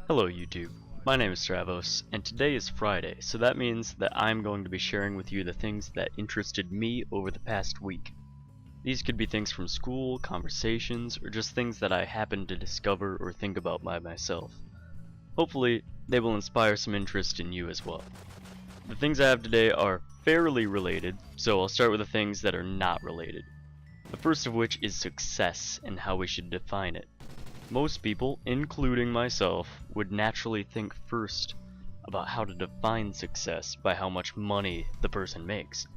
Hello YouTube, my name is Stravos, and today is Friday, so that means that I'm going to be sharing with you the things that interested me over the past week. These could be things from school, conversations, or just things that I happened to discover or think about by myself. Hopefully, they will inspire some interest in you as well. The things I have today are fairly related, so I'll start with the things that are not related. The first of which is success and how we should define it. Most people, including myself, would naturally think first about how to define success by how much money the person makes.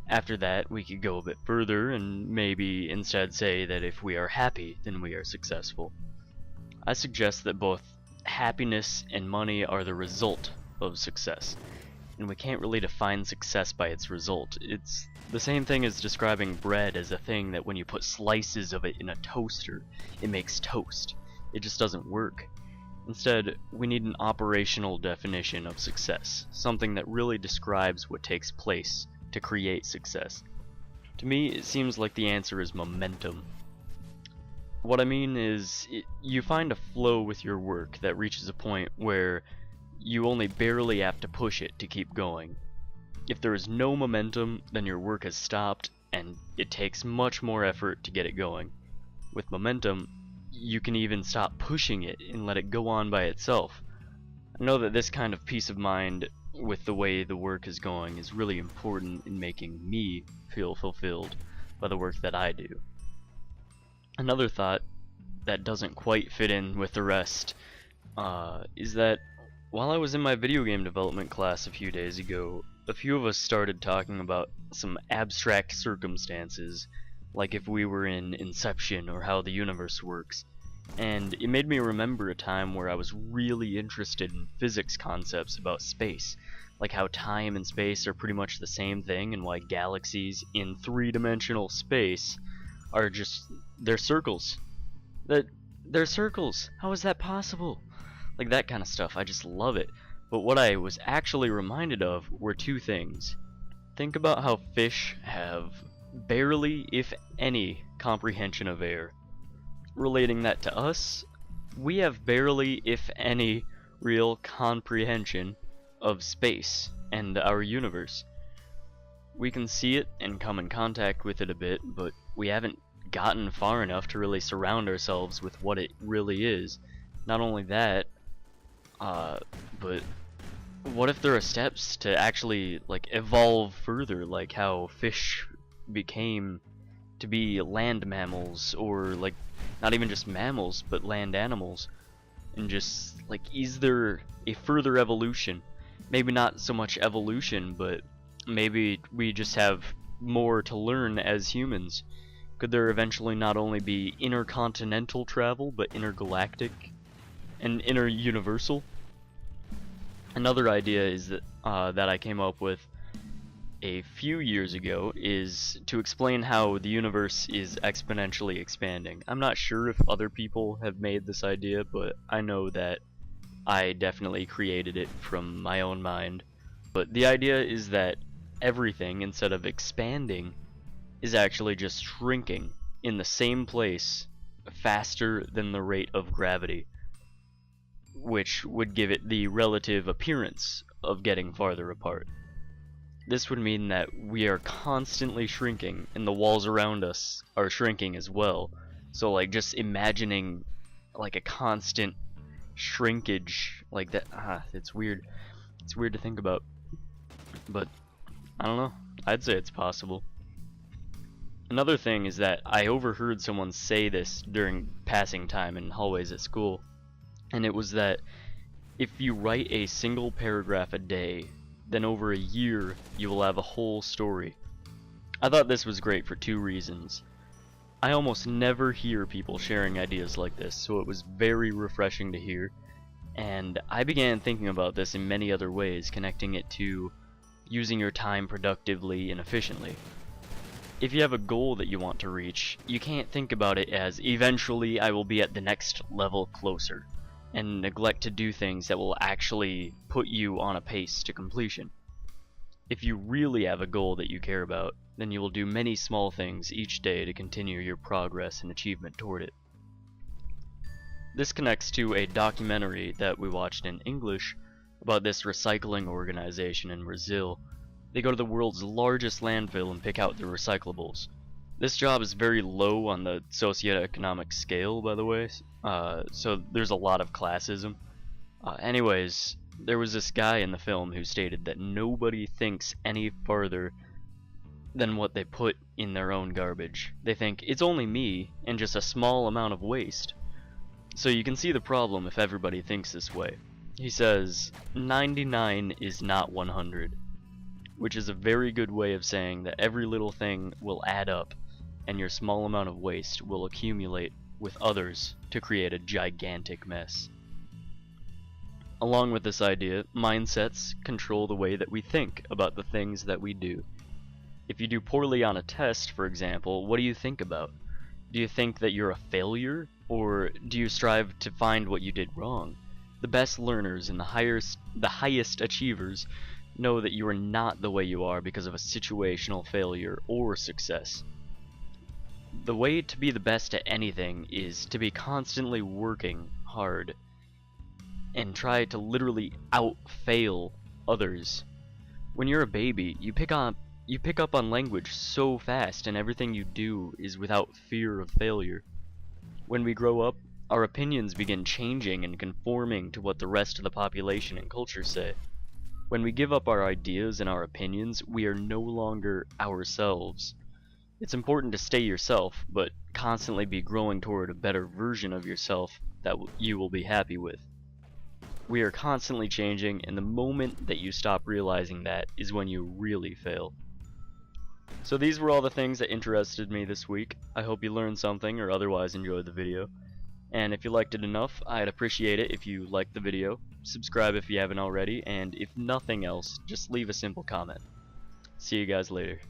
After that, we could go a bit further and maybe instead say that if we are happy, then we are successful. I suggest that both happiness and money are the result of success, and we can't really define success by its result. It's the same thing as describing bread as a thing that when you put slices of it in a toaster, it makes toast. It just doesn't work. Instead, we need an operational definition of success, something that really describes what takes place to create success. To me, it seems like the answer is momentum. What I mean is, you find a flow with your work that reaches a point where you only barely have to push it to keep going. If there is no momentum, then your work has stopped, and it takes much more effort to get it going. With momentum, you can even stop pushing it and let it go on by itself. I know that this kind of peace of mind with the way the work is going is really important in making me feel fulfilled by the work that I do. Another thought that doesn't quite fit in with the rest is that while I was in my video game development class a few days ago, a few of us started talking about some abstract circumstances, like if we were in Inception or how the universe works, and it made me remember a time where I was really interested in physics concepts about space, like how time and space are pretty much the same thing and why galaxies in three-dimensional space are they're circles. They're circles. How is that possible? Like that kind of stuff, I just love it. But what I was actually reminded of were two things. Think about how fish have barely, if any, comprehension of air. Relating that to us, we have barely, if any, real comprehension of space and our universe. We can see it and come in contact with it a bit, but we haven't gotten far enough to really surround ourselves with what it really is. Not only that, but what if there are steps to actually evolve further, like how fish became to be land mammals, or not even just mammals but land animals, and just is there a further evolution? Maybe not so much evolution, but maybe we just have more to learn as humans. Could there eventually not only be intercontinental travel but intergalactic and interuniversal? Another idea is that I came up with a few years ago is to explain how the universe is exponentially expanding. I'm not sure if other people have made this idea, but I know that I definitely created it from my own mind. But the idea is that everything, instead of expanding, is actually just shrinking in the same place faster than the rate of gravity, which would give it the relative appearance of getting farther apart. This would mean that we are constantly shrinking, and the walls around us are shrinking as well. So just imagining a constant shrinkage like that, it's weird. It's weird to think about, but I don't know. I'd say it's possible. Another thing is that I overheard someone say this during passing time in hallways at school, and it was that if you write a single paragraph a day, then over a year you will have a whole story. I thought this was great for two reasons. I almost never hear people sharing ideas like this, so it was very refreshing to hear, and I began thinking about this in many other ways, connecting it to using your time productively and efficiently. If you have a goal that you want to reach, you can't think about it as eventually I will be at the next level closer, and neglect to do things that will actually put you on a pace to completion. If you really have a goal that you care about, then you will do many small things each day to continue your progress and achievement toward it. This connects to a documentary that we watched in English about this recycling organization in Brazil. They go to the world's largest landfill and pick out the recyclables. This job is very low on the socioeconomic scale, by the way, so there's a lot of classism. Anyways, there was this guy in the film who stated that nobody thinks any farther than what they put in their own garbage. They think, it's only me, and just a small amount of waste. So you can see the problem if everybody thinks this way. He says, 99 is not 100, which is a very good way of saying that every little thing will add up, and your small amount of waste will accumulate with others to create a gigantic mess. Along with this idea, mindsets control the way that we think about the things that we do. If you do poorly on a test, for example, what do you think about? Do you think that you're a failure, or do you strive to find what you did wrong? The best learners and the highest achievers know that you are not the way you are because of a situational failure or success. The way to be the best at anything is to be constantly working hard and try to literally out-fail others. When you're a baby, you pick up on language so fast, and everything you do is without fear of failure. When we grow up, our opinions begin changing and conforming to what the rest of the population and culture say. When we give up our ideas and our opinions, we are no longer ourselves. It's important to stay yourself, but constantly be growing toward a better version of yourself that you will be happy with. We are constantly changing, and the moment that you stop realizing that is when you really fail. So these were all the things that interested me this week. I hope you learned something or otherwise enjoyed the video. And if you liked it enough, I'd appreciate it if you liked the video, subscribe if you haven't already, and if nothing else, just leave a simple comment. See you guys later.